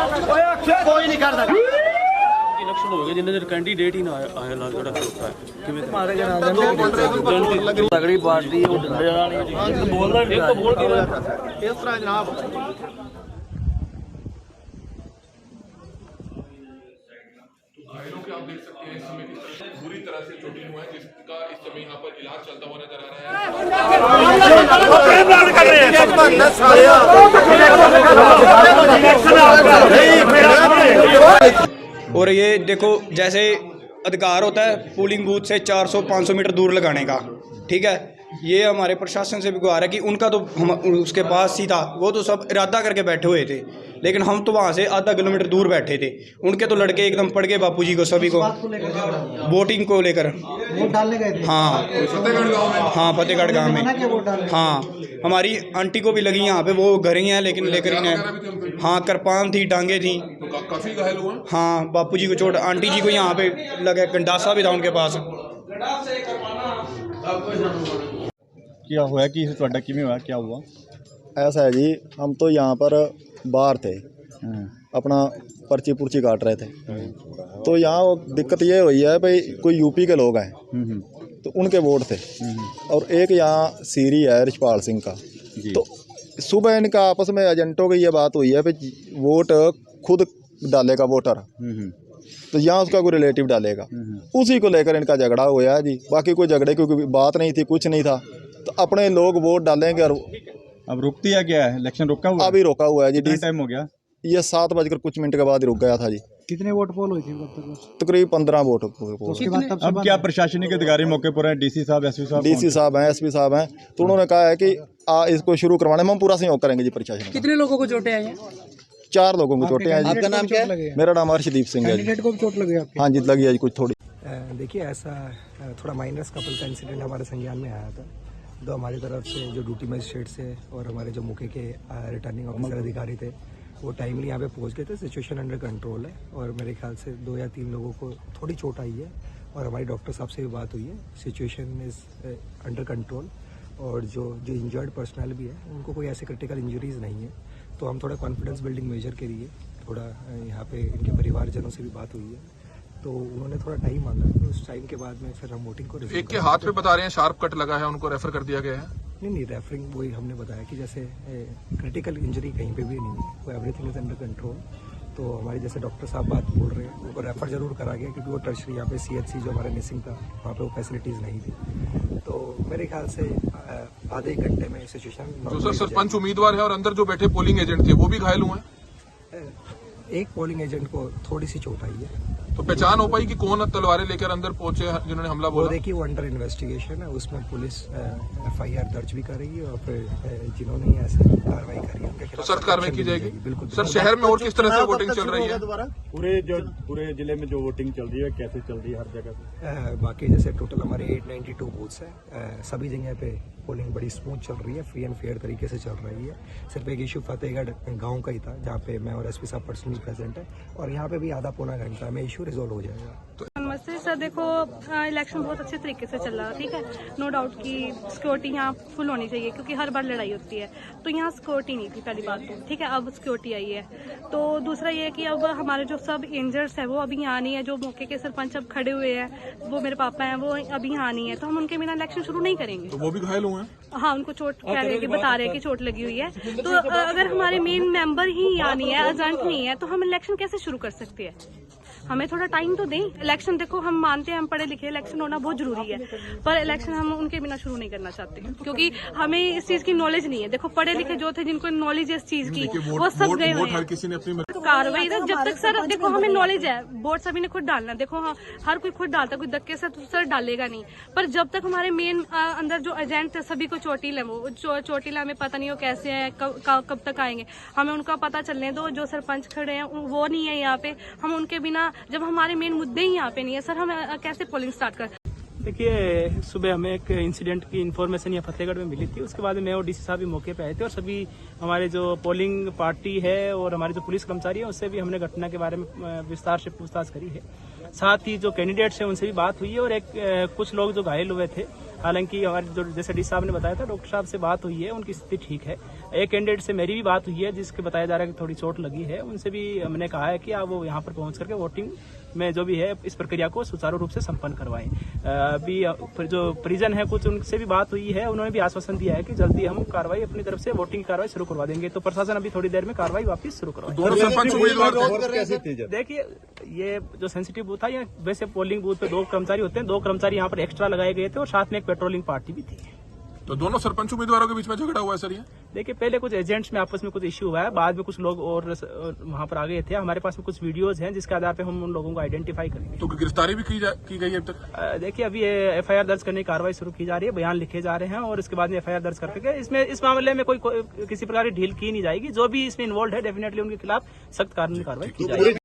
कोई नहीं कर सकता। इलेक्शन हो गए जिन्हें कैंडिडेट ही ना आया लाल जड़ा खड़ोता है किवें तगड़ी पार्टी है, वो डंडा नहीं बोलदा नहीं, एक तो बोल के इस तरह जनाब। घायलों के आप देख सकते हैं इस समय किस तरह बुरी तरह से चोटिल हुए हैं, जिसका इस समय यहाँ पर इलाज चलता हुआ नजर आ रहा है। और ये देखो जैसे अधिकार होता है पोलिंग बूथ से 400-500 मीटर दूर लगाने का, ठीक है, ये हमारे प्रशासन से भी गुहार है कि उनका तो हम उसके पास ही था, वो तो सब इरादा करके बैठे हुए थे, लेकिन हम तो वहाँ से आधा किलोमीटर दूर बैठे थे। उनके तो लड़के एकदम पड़ गए बापूजी को, सभी को वोटिंग को लेकर वोट डालने गए थे। हाँ हाँ, फतेहगढ़ गाँव में। हाँ, हमारी आंटी को भी लगी यहाँ पे, वो घर ही हैं लेकिन लेकर ही हैं। हाँ, कृपान थी, टांगे थी, काफी घायल हुए। हाँ, बापूजी को चोट, आंटी जी को यहाँ पे लगा, गंडासा भी था उनके पास। क्या हुआ कि ਤੁਹਾਡਾ ਕਿਵੇਂ ਹੋਇਆ, क्या हुआ? ऐसा है जी, हम तो यहाँ पर बाहर थे, अपना पर्ची पुर्ची काट रहे थे, तो यहाँ दिक्कत ये हुई है भाई कोई यूपी के लोग हैं तो उनके वोट थे, और एक यहाँ सीरी है रिशपाल सिंह का, तो सुबह इनका आपस में एजेंटों की ये बात हुई है भाई वोट खुद डालेगा वोटर, तो यहाँ उसका कोई रिलेटिव डालेगा, उसी को लेकर इनका झगड़ा हुआ है जी। बाकी कोई झगड़े की कोई बात नहीं थी, कुछ नहीं था, तो अपने लोग वोट डालेंगे। और अब रुकती है क्या है, इलेक्शन रुका हुआ? अभी रोका हुआ है जी। टाइम हो गया? ये 7 बजकर कुछ मिनट के बाद ही रुक गया था जी। कितने वोट पोल हुई थी तकरीब 15 वोट। अब क्या प्रशासनिक अधिकारी मौके पर हैं, डीसी साहब, एसपी साहब? डीसी साहब हैं, एसपी साहब हैं, तो उन्होंने कहा है कि इसको शुरू करवाने में हम पूरा सहयोग करेंगे जी। प्रशासन कितने लोगों को चोटें आई हैं? 4 लोगों को चोटें आई जी। आपका नाम क्या है? मेरा नाम हर्षदीप सिंह है। कैंडिडेट को भी चोट लगी आपकी? हाँ जी, लगी है जी कुछ थोड़ी। देखिए, ऐसा थोड़ा माइनस कपल का इंसिडेंट हमारे संज्ञान में आया था, तो हमारी तरफ से जो ड्यूटी मजिस्ट्रेट से और हमारे जो मौके के रिटर्निंग ऑफिसर अधिकारी थे वो टाइमली यहाँ पे पहुँच गए थे। सिचुएशन अंडर कंट्रोल है और मेरे ख्याल से 2 या 3 लोगों को थोड़ी चोट आई है, और हमारी डॉक्टर साहब से भी बात हुई है, सिचुएशन इज़ अंडर कंट्रोल, और जो इंजर्ड पर्सनल भी है उनको कोई ऐसे क्रिटिकल इंजरीज नहीं है। तो हम थोड़ा कॉन्फिडेंस बिल्डिंग मेजर के लिए थोड़ा यहाँ पे इनके परिवारजनों से भी बात हुई है, तो उन्होंने थोड़ा टाइम मांगा, तो उस टाइम के बाद में फिर हम वोटिंग को एक के हाथ पे बता रहे हैं शार्प कट लगा है, उनको रेफर कर दिया गया है। नहीं, रेफरिंग वही हमने बताया कि जैसे क्रिटिकल इंजरी कहीं पे भी नहीं है, वो एवरीथिंग इज अंडर कंट्रोल। तो हमारे जैसे डॉक्टर साहब बात बोल रहे हैं, उनको रेफर जरूर करा गया क्योंकि वो टर्शरी यहाँ पे CHC जो हमारे मिसिंग था वहाँ पे वो फैसिलिटीज़ नहीं थी। तो मेरे ख्याल से आधे एक घंटे में सिचुएशन। जो सर सरपंच उम्मीदवार है और अंदर जो बैठे पोलिंग एजेंट थे वो भी घायल हुए हैं। एक पोलिंग एजेंट को थोड़ी सी चोट आई है। तो पहचान हो पाई कि कौन तलवारें लेकर अंदर पहुंचे जिन्होंने हमला बोला? देखिए, वो अंडर इन्वेस्टिगेशन है, उसमें पुलिस FIR दर्ज भी कर रही है, और फिर जिन्होंने ऐसी कार्रवाई करी है उनके खिलाफ सख्त कार्रवाई की जाएगी। बिल्कुल सर, शहर में और किस तरह से वोटिंग चल रही है? पूरे जिले में जो वोटिंग चल रही है कैसे चल रही है हर जगह? बाकी जैसे टोटल हमारे 892 बूथ्स हैं, सभी जगह पे पोलिंग बड़ी स्मूथ चल रही है, फ्री एंड फेयर तरीके से चल रही है। सिर्फ एक इशू फतेहगढ़ गांव का ही था जहाँ पे मैं और SP साहब पर्सनली प्रेजेंट है, और यहाँ पे भी आधा पौना घंटा में इशू रिजोल्व हो जाएगा। नमस्ते सर, देखो इलेक्शन बहुत अच्छे तरीके से चल रहा है, ठीक है, नो डाउट कि सिक्योरिटी यहाँ फुल होनी चाहिए क्योंकि हर बार लड़ाई होती है, तो यहाँ सिक्योरिटी नहीं थी पहली बात तो, ठीक है, अब सिक्योरिटी आई है। तो दूसरा ये है कि अब हमारे जो सब इंजर्स है वो अभी यहाँ नहीं है, जो मौके के सरपंच अब खड़े हुए हैं वो मेरे पापा हैं, वो अभी यहाँ नहीं है, तो हम उनके बिना इलेक्शन शुरू नहीं करेंगे। तो वो भी घायल हुए हैं? हाँ, उनको चोट कह रहे हैं कि बता रहे हैं कि चोट लगी हुई है, तो अगर हमारे मेन मेंबर ही यहाँ नहीं है, एजेंट नहीं है, तो हम इलेक्शन कैसे शुरू कर सकते हैं? हमें थोड़ा टाइम तो दें। इलेक्शन देखो, हम मानते हैं हम पढ़े लिखे, इलेक्शन होना बहुत जरूरी है, पर इलेक्शन हम उनके बिना शुरू नहीं करना चाहते क्योंकि हमें इस चीज की नॉलेज नहीं है। देखो, पढ़े लिखे जो थे, जिनको नॉलेज है इस चीज की, वो सब गए हुए हैं। किसी ने अपनी कार्रवाई जब तक सर देखो हमें नॉलेज है, वोट सभी ने खुद डालना, देखो हाँ, हर कोई खुद डालता, कोई धक्के से तो सर डालेगा नहीं, पर जब तक हमारे मेन अंदर जो एजेंट थे सभी को चोटिल है, वो चोटिल हमें पता नहीं हो कैसे है, कब तक आएंगे, हमें उनका पता चलने दो। जो सरपंच खड़े हैं वो नहीं है यहाँ पे, हम उनके बिना, जब हमारे मेन मुद्दे ही यहाँ पे नहीं है सर, हम कैसे पोलिंग स्टार्ट कर? देखिए, सुबह हमें एक इंसिडेंट की इन्फॉर्मेशन यहाँ फतेहगढ़ में मिली थी, उसके बाद मैं और DC साहब भी मौके पे आए थे, और सभी हमारे जो पोलिंग पार्टी है और हमारे जो पुलिस कर्मचारी है उससे भी हमने घटना के बारे में विस्तार से पूछताछ करी है। साथ ही जो कैंडिडेट्स हैं उनसे भी बात हुई है, और कुछ लोग जो घायल हुए थे, हालांकि हमारे जो जैसे DC साहब ने बताया था, डॉक्टर साहब से बात हुई है, उनकी स्थिति ठीक है। एक कैंडिडेट से मेरी भी बात हुई है जिसके बताया जा रहा है कि थोड़ी चोट लगी है। उनसे भी हमने कहा है कि आप वो यहाँ पर पहुंच करके वोटिंग में जो भी है इस प्रक्रिया को सुचारू रूप से संपन्न करवाएं। अभी जो परिजन है कुछ उनसे भी बात हुई है, उन्होंने भी आश्वासन दिया है कि जल्दी हम कार्रवाई अपनी तरफ से वोटिंग की कार्रवाई शुरू करवा देंगे। तो प्रशासन अभी थोड़ी देर में कार्रवाई वापस शुरू करवाएंगे। दोनों सरपंच उम्मीदवार देखिए ये जो सेंसिटिव बूथ था, ये वैसे पोलिंग बूथ पे 2 कर्मचारी होते हैं, 2 कर्मचारी यहाँ पर एक्स्ट्रा लगाए गए थे और साथ में एक पेट्रोलिंग पार्टी भी थी। तो दोनों सरपंच उम्मीदवारों के बीच में झगड़ा हुआ है सर? ये देखिए पहले कुछ एजेंट्स में आपस में कुछ इश्यू हुआ है, बाद में कुछ लोग और वहाँ पर आ गए थे। हमारे पास में कुछ वीडियोज हैं जिसके आधार पे हम उन लोगों को आइडेंटिफाई करेंगे। तो गिरफ्तारी भी की गई है अब तक? देखिए अभी एफआईआर दर्ज करने की कार्रवाई शुरू की जा रही है, बयान लिखे जा रहे हैं और इसके बाद में एफआईआर दर्ज करके इसमें इस मामले में कोई किसी प्रकार की ढील की नहीं जाएगी। जो भी इसमें इन्वॉल्व है डेफिनेटली उनके खिलाफ सख्त कानूनी कार्रवाई की जाएगी।